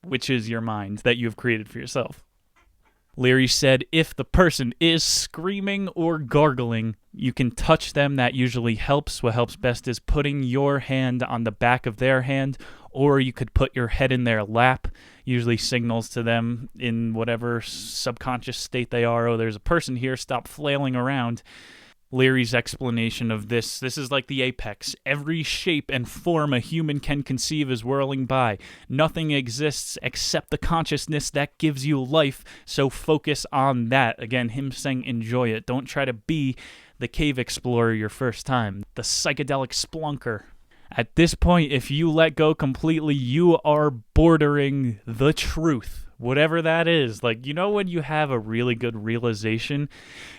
which is your mind that you have created for yourself. Leary said, if the person is screaming or gargling, you can touch them. That usually helps. What helps best is putting your hand on the back of their hand, or you could put your head in their lap. Usually signals to them in whatever subconscious state they are. Oh, there's a person here. Stop flailing around. Leary's explanation of this is like the apex. Every shape and form a human can conceive is whirling by. Nothing exists except the consciousness that gives you life, so focus on that. Again, him saying enjoy it. Don't try to be the cave explorer your first time, the psychedelic splunker. At this point, if you let go completely, you are bordering the truth. Whatever that is. Like, you know when you have a really good realization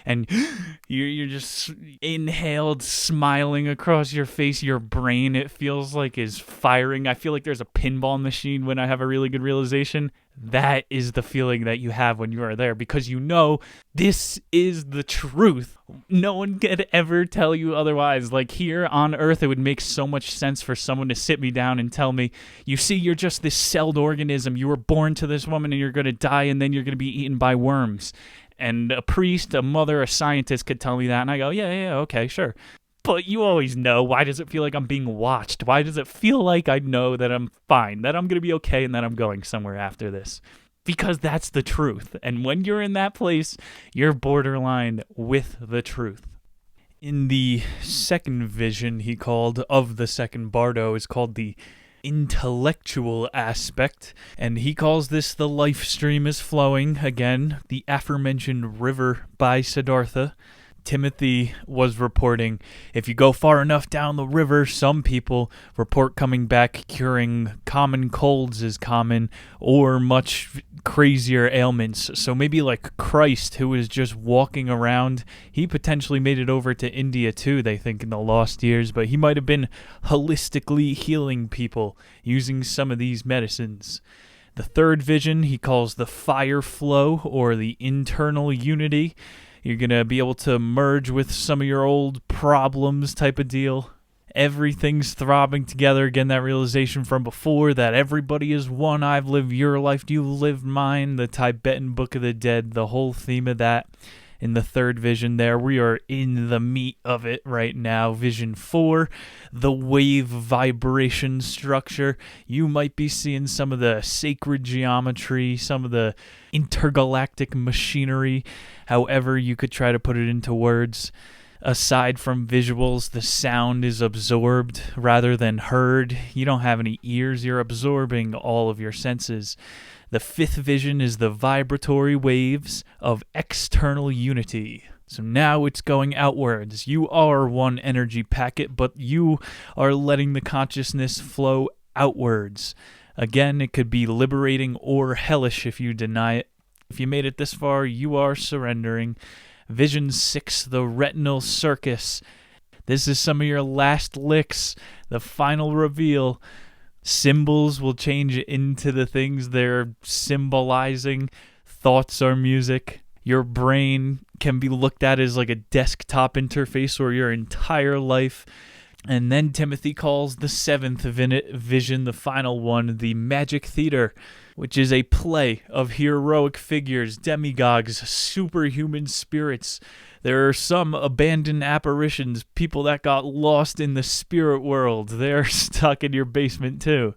and you're just inhaled, smiling across your face, your brain, it feels like is firing. I feel like there's a pinball machine when I have a really good realization. That is the feeling that you have when you are there because you know this is the truth. No one could ever tell you otherwise. Like here on Earth, it would make so much sense for someone to sit me down and tell me, you see, you're just this celled organism. You were born to this woman and you're going to die and then you're going to be eaten by worms. And a priest, a mother, a scientist could tell me that. And I go, yeah, okay, sure. But you always know, why does it feel like I'm being watched? Why does it feel like I know that I'm fine, that I'm going to be okay, and that I'm going somewhere after this? Because that's the truth. And when you're in that place, you're borderline with the truth. In the second vision he called of the second Bardo is called the intellectual aspect, and he calls this the life stream is flowing. Again, the aforementioned river by Siddhartha. Timothy was reporting, if you go far enough down the river, some people report coming back curing common colds as common or much crazier ailments. So maybe like Christ, who was just walking around, he potentially made it over to India too, they think, in the lost years, but he might have been holistically healing people using some of these medicines. The third vision he calls the fire flow, or the internal unity. You're going to be able to merge with some of your old problems type of deal. Everything's throbbing together. Again, that realization from before that everybody is one. I've lived your life, you lived mine. The Tibetan Book of the Dead, the whole theme of that in the third vision there. We are in the meat of it right now. Vision 4, the wave vibration structure. You might be seeing some of the sacred geometry, some of the intergalactic machinery, however you could try to put it into words. Aside from visuals, the sound is absorbed rather than heard. You don't have any ears, you're absorbing all of your senses. The fifth vision is the vibratory waves of external unity. So now it's going outwards. You are one energy packet, but you are letting the consciousness flow outwards. Again, it could be liberating or hellish if you deny it. If you made it this far, you are surrendering. Vision 6, the retinal circus. This is some of your last licks, the final reveal. Symbols will change into the things they're symbolizing. Thoughts are music. Your brain can be looked at as like a desktop interface or your entire life. And then Timothy calls the seventh vision, the final one, the magic theater, which is a play of heroic figures, demigods, superhuman spirits. There are some abandoned apparitions, people that got lost in the spirit world. They're stuck in your basement too.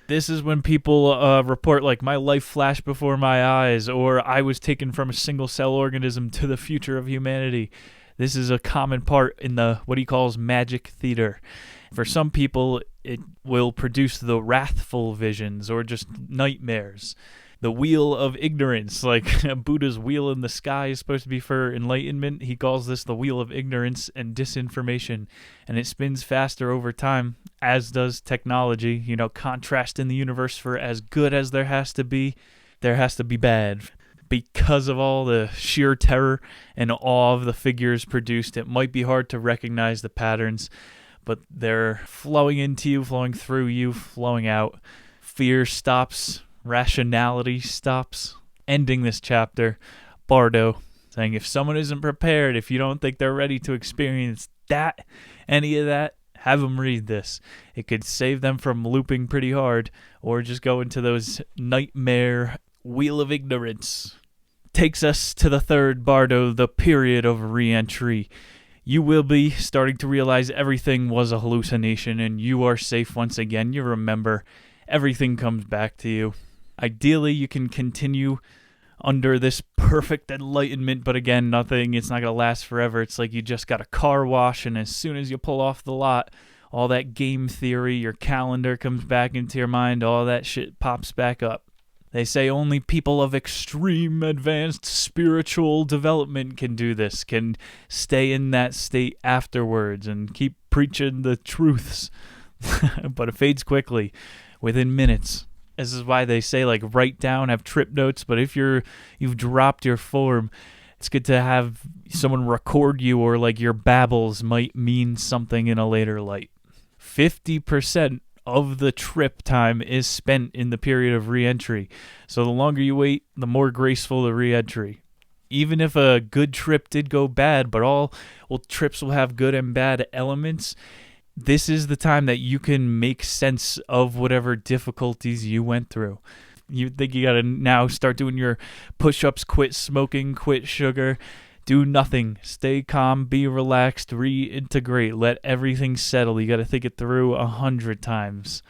This is when people report like, my life flashed before my eyes, or I was taken from a single-cell organism to the future of humanity. This is a common part in the what he calls magic theater. For some people, it will produce the wrathful visions or just nightmares. The wheel of ignorance, like Buddha's wheel in the sky is supposed to be for enlightenment. He calls this the wheel of ignorance and disinformation, and it spins faster over time, as does technology. You know, contrast in the universe, for as good as there has to be bad. Because of all the sheer terror and awe of the figures produced, it might be hard to recognize the patterns, but they're flowing into you, flowing through you, flowing out. Fear stops. Rationality stops. Ending this chapter, Bardo saying, if someone isn't prepared, if you don't think they're ready to experience that, any of that, have them read this. It could save them from looping pretty hard, or just go into those nightmare wheel of ignorance. Takes us to the third Bardo, the period of reentry. You will be starting to realize everything was a hallucination and you are safe once again. You remember, everything comes back to you. Ideally, you can continue under this perfect enlightenment, but again, it's not going to last forever. It's like you just got a car wash, and as soon as you pull off the lot, all that game theory, your calendar comes back into your mind, all that shit pops back up. They say only people of extreme advanced spiritual development can do this, can stay in that state afterwards and keep preaching the truths. But it fades quickly, within minutes. This is why they say, like, write down, have trip notes, but if you've dropped your form, it's good to have someone record you, or like your babbles might mean something in a later light. 50% of the trip time is spent in the period of reentry. So the longer you wait, the more graceful the reentry. Even if a good trip did go bad, but all trips will have good and bad elements, this is the time that you can make sense of whatever difficulties you went through. You think you gotta now start doing your push-ups, quit smoking, quit sugar, do nothing, stay calm, be relaxed, reintegrate, let everything settle. You gotta think it through 100 times.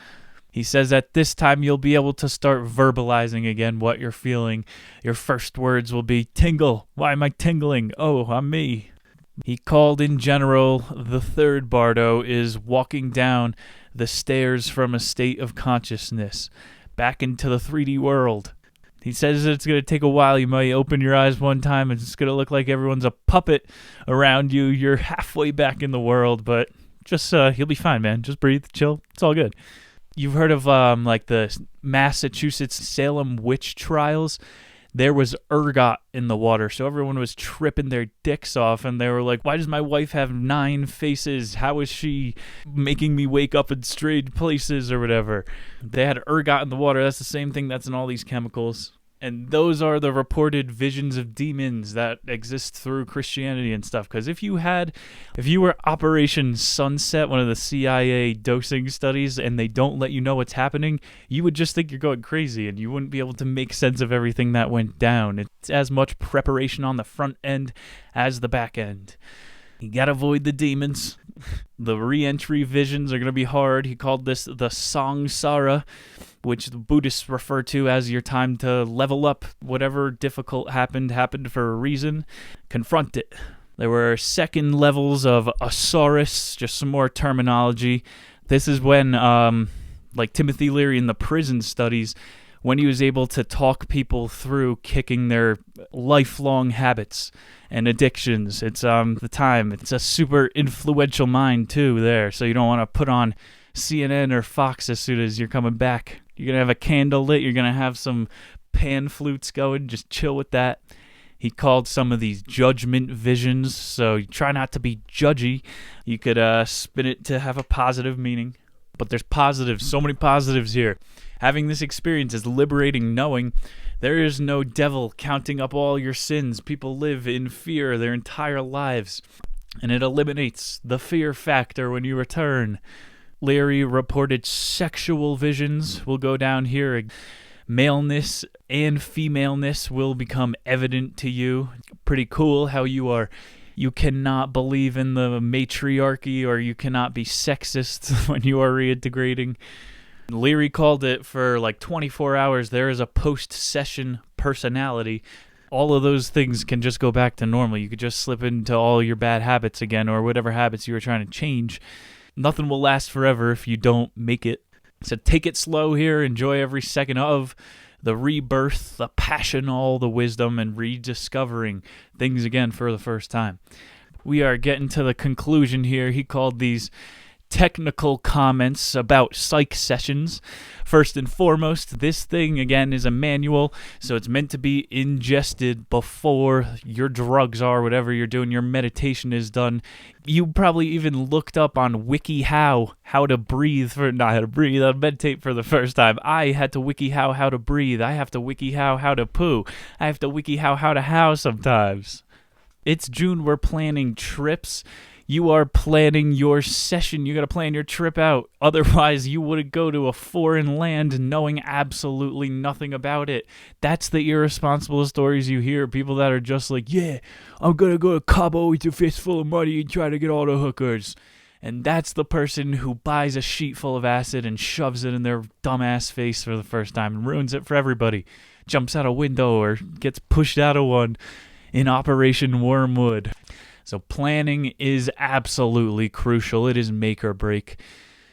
He says at this time you'll be able to start verbalizing again what you're feeling. Your first words will be, tingle, why am I tingling? Oh, I'm me. He called in general, the third Bardo is walking down the stairs from a state of consciousness, back into the 3D world. He says it's going to take a while. You might open your eyes one time and it's going to look like everyone's a puppet around you. You're halfway back in the world, but just you'll be fine, man. Just breathe, chill. It's all good. You've heard of like the Massachusetts Salem witch trials? There was ergot in the water, so everyone was tripping their dicks off, and they were like, why does my wife have 9 faces? How is she making me wake up in strange places or whatever? They had ergot in the water. That's the same thing that's in all these chemicals. And those are the reported visions of demons that exist through Christianity and stuff. Because if you were Operation Sunset, one of the CIA dosing studies, and they don't let you know what's happening, you would just think you're going crazy, and you wouldn't be able to make sense of everything that went down. It's as much preparation on the front end as the back end. You gotta avoid the demons. The reentry visions are gonna be hard. He called this the samsara, which the Buddhists refer to as your time to level up. Whatever difficult happened for a reason. Confront it. There were second levels of Asaurus, just some more terminology. This is when, like Timothy Leary in the prison studies, when he was able to talk people through kicking their lifelong habits and addictions. It's the time. It's a super influential mind, too, there. So you don't want to put on CNN or Fox as soon as you're coming back. You're going to have a candle lit. You're going to have some pan flutes going. Just chill with that. He called some of these judgment visions, so you try not to be judgy. You could spin it to have a positive meaning. But there's positives, so many positives here. Having this experience is liberating, knowing there is no devil counting up all your sins. People live in fear their entire lives, and it eliminates the fear factor when you return. Leary reported sexual visions will go down here. Maleness and femaleness will become evident to you. Pretty cool how you cannot believe in the matriarchy, or you cannot be sexist when you are reintegrating. Leary called it for like 24 hours. There is a post-session personality. All of those things can just go back to normal. You could just slip into all your bad habits again, or whatever habits you were trying to change. Nothing will last forever if you don't make it. So take it slow here. Enjoy every second of the rebirth, the passion, all the wisdom, and rediscovering things again for the first time. We are getting to the conclusion here. He called these technical comments about psych sessions. First and foremost, this thing, again, is a manual, so it's meant to be ingested before your drugs are, whatever you're doing, your meditation is done. You probably even looked up on WikiHow how to meditate for the first time. I had to WikiHow how to breathe. I have to WikiHow how to poo. I have to WikiHow how to how sometimes. It's June, we're planning trips. You are planning your session. You got to plan your trip out. Otherwise, you wouldn't go to a foreign land knowing absolutely nothing about it. That's the irresponsible stories you hear. People that are just like, yeah, I'm going to go to Cabo with a fistful of money and try to get all the hookers. And that's the person who buys a sheet full of acid and shoves it in their dumbass face for the first time and ruins it for everybody. Jumps out a window or gets pushed out of one in Operation Wormwood. So planning is absolutely crucial. It is make or break.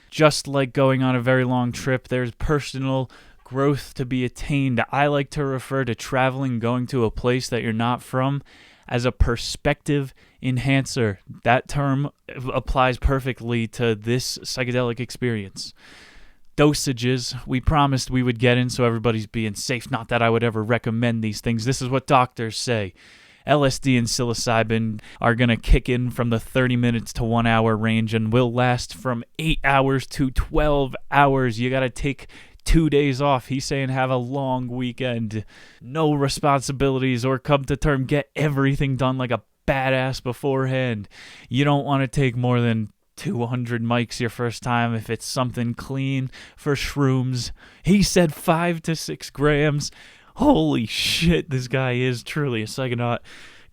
Just like going on a very long trip, there's personal growth to be attained. I like to refer to traveling, going to a place that you're not from, as a perspective enhancer. That term applies perfectly to this psychedelic experience. Dosages, we promised we would get in so everybody's being safe. Not that I would ever recommend these things. This is what doctors say. LSD and psilocybin are going to kick in from the 30 minutes to 1 hour range and will last from 8 hours to 12 hours. You got to take 2 days off. He's saying have a long weekend. No responsibilities or come to term. Get everything done like a badass beforehand. You don't want to take more than 200 mics your first time if it's something clean. For shrooms, he said 5 to 6 grams. Holy shit, this guy is truly a psychonaut.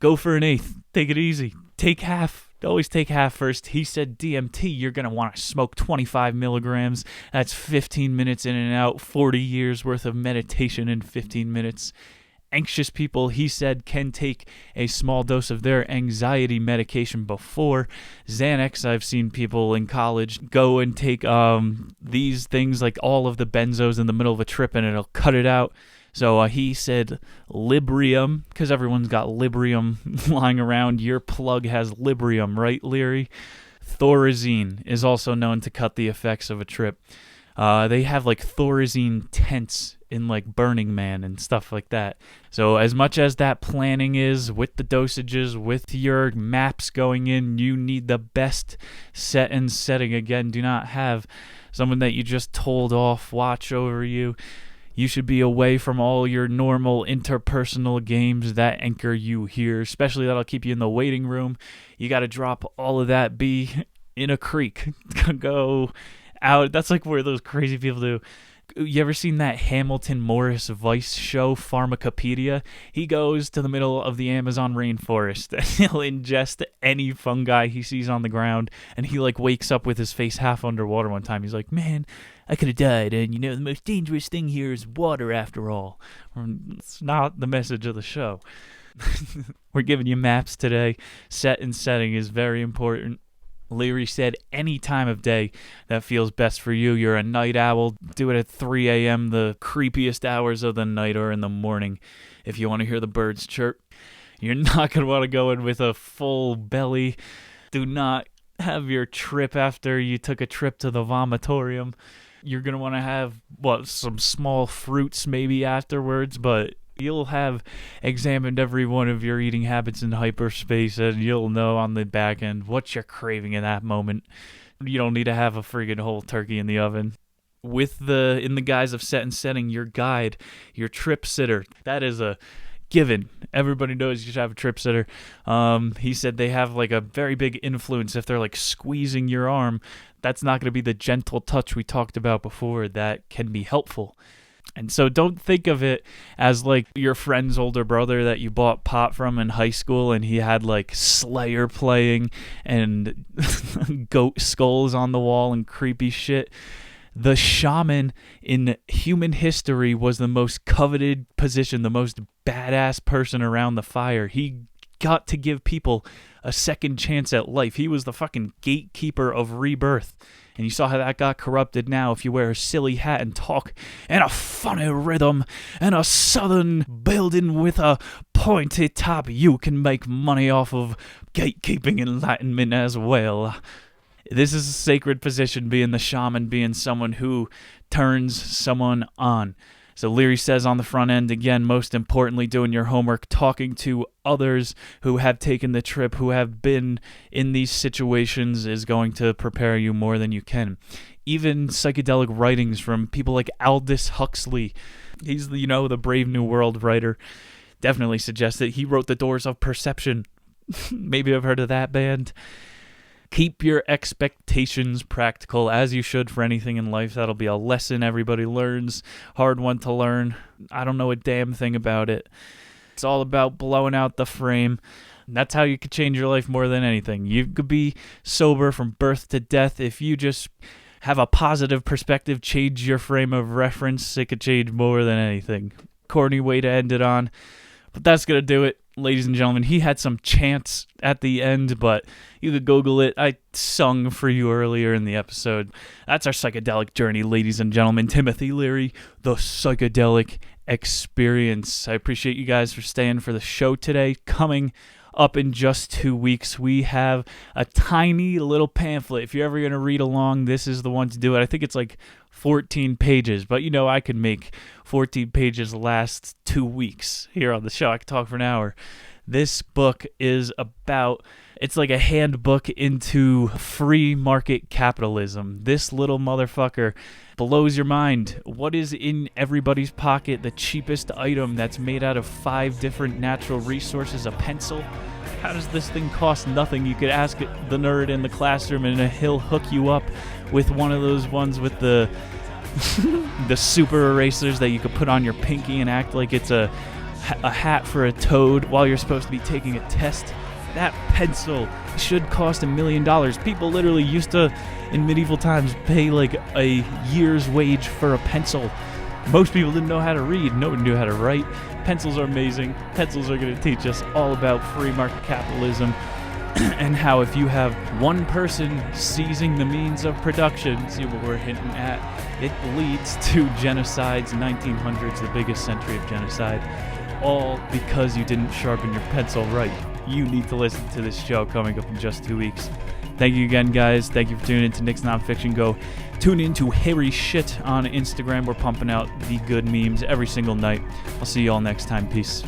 Go for an eighth. Take it easy. Take half. Always take half first. He said DMT, you're going to want to smoke 25 milligrams. That's 15 minutes in and out. 40 years worth of meditation in 15 minutes. Anxious people, he said, can take a small dose of their anxiety medication before. Xanax, I've seen people in college go and take these things like all of the benzos in the middle of a trip and it'll cut it out. So he said Librium, because everyone's got Librium lying around. Your plug has Librium, right, Leary? Thorazine is also known to cut the effects of a trip. They have like Thorazine tents in like Burning Man and stuff like that. So as much as that planning is with the dosages, with your maps going in, you need the best set and setting. Again, do not have someone that you just told off watch over you. You should be away from all your normal interpersonal games that anchor you here, especially that'll keep you in the waiting room. You got to drop all of that, be in a creek, go out. That's like where those crazy people do. You ever seen that Hamilton Morris Vice show, Pharmacopedia? He goes to the middle of the Amazon rainforest and he'll ingest any fungi he sees on the ground, and he like wakes up with his face half underwater one time. He's like, man, I could have died, and the most dangerous thing here is water after all. It's not the message of the show. We're giving you maps today. Set and setting is very important. Leary said any time of day that feels best for you. You're a night owl, do it at 3 a.m., the creepiest hours of the night, or in the morning if you want to hear the birds chirp. You're not going to want to go in with a full belly. Do not have your trip after you took a trip to the vomitorium. You're going to want to have, some small fruits maybe afterwards, but you'll have examined every one of your eating habits in hyperspace, and you'll know on the back end what you're craving in that moment. You don't need to have a friggin' whole turkey in the oven. In the guise of set and setting, your guide, your trip sitter, that is a given. Everybody knows you should have a trip sitter. He said they have like a very big influence. If they're like squeezing your arm, that's not going to be the gentle touch we talked about before that can be helpful. And so don't think of it as like your friend's older brother that you bought pot from in high school and he had like Slayer playing and goat skulls on the wall and creepy shit. The shaman in human history was the most coveted position, the most badass person around the fire. He got to give people a second chance at life. He was the fucking gatekeeper of rebirth. And you saw how that got corrupted now if you wear a silly hat and talk in a funny rhythm and a southern building with a pointy top. You can make money off of gatekeeping enlightenment as well. This is a sacred position, being the shaman, being someone who turns someone on. So Leary says on the front end, again, most importantly, doing your homework, talking to others who have taken the trip, who have been in these situations, is going to prepare you more than you can. Even psychedelic writings from people like Aldous Huxley, he's the Brave New World writer, definitely suggests that he wrote The Doors of Perception. Maybe I've heard of that band. Keep your expectations practical, as you should for anything in life. That'll be a lesson everybody learns. Hard one to learn. I don't know a damn thing about it. It's all about blowing out the frame. That's how you could change your life more than anything. You could be sober from birth to death. If you just have a positive perspective, change your frame of reference, it could change more than anything. Corny way to end it on. But that's going to do it. Ladies and gentlemen, he had some chants at the end, but you could Google it. I sung for you earlier in the episode. That's our psychedelic journey, ladies and gentlemen. Timothy Leary, the Psychedelic Experience. I appreciate you guys for staying for the show today. Coming up in just 2 weeks, we have a tiny little pamphlet. If you're ever going to read along, this is the one to do it. I think it's like 14 pages, but I could make 14 pages last 2 weeks here on the show. I could talk for an hour. This book is it's like a handbook into free market capitalism. This little motherfucker blows your mind. What is in everybody's pocket? The cheapest item that's made out of 5 different natural resources, a pencil. How does this thing cost nothing? You could ask the nerd in the classroom and he'll hook you up with one of those ones with the the super erasers that you could put on your pinky and act like it's a hat for a toad while you're supposed to be taking a test. That pencil should cost $1 million. People literally used to, in medieval times, pay like a year's wage for a pencil. Most people didn't know how to read. Nobody knew how to write. Pencils are amazing. Pencils are going to teach us all about free market capitalism. and how if you have one person seizing the means of production, see what we're hinting at, it leads to genocides, 1900s, the biggest century of genocide, all because you didn't sharpen your pencil right. You need to listen to this show coming up in just 2 weeks. Thank you again, guys. Thank you for tuning into Nick's Nonfiction. Go tune into Harry Shit on Instagram. We're pumping out the good memes every single night. I'll see you all next time. Peace.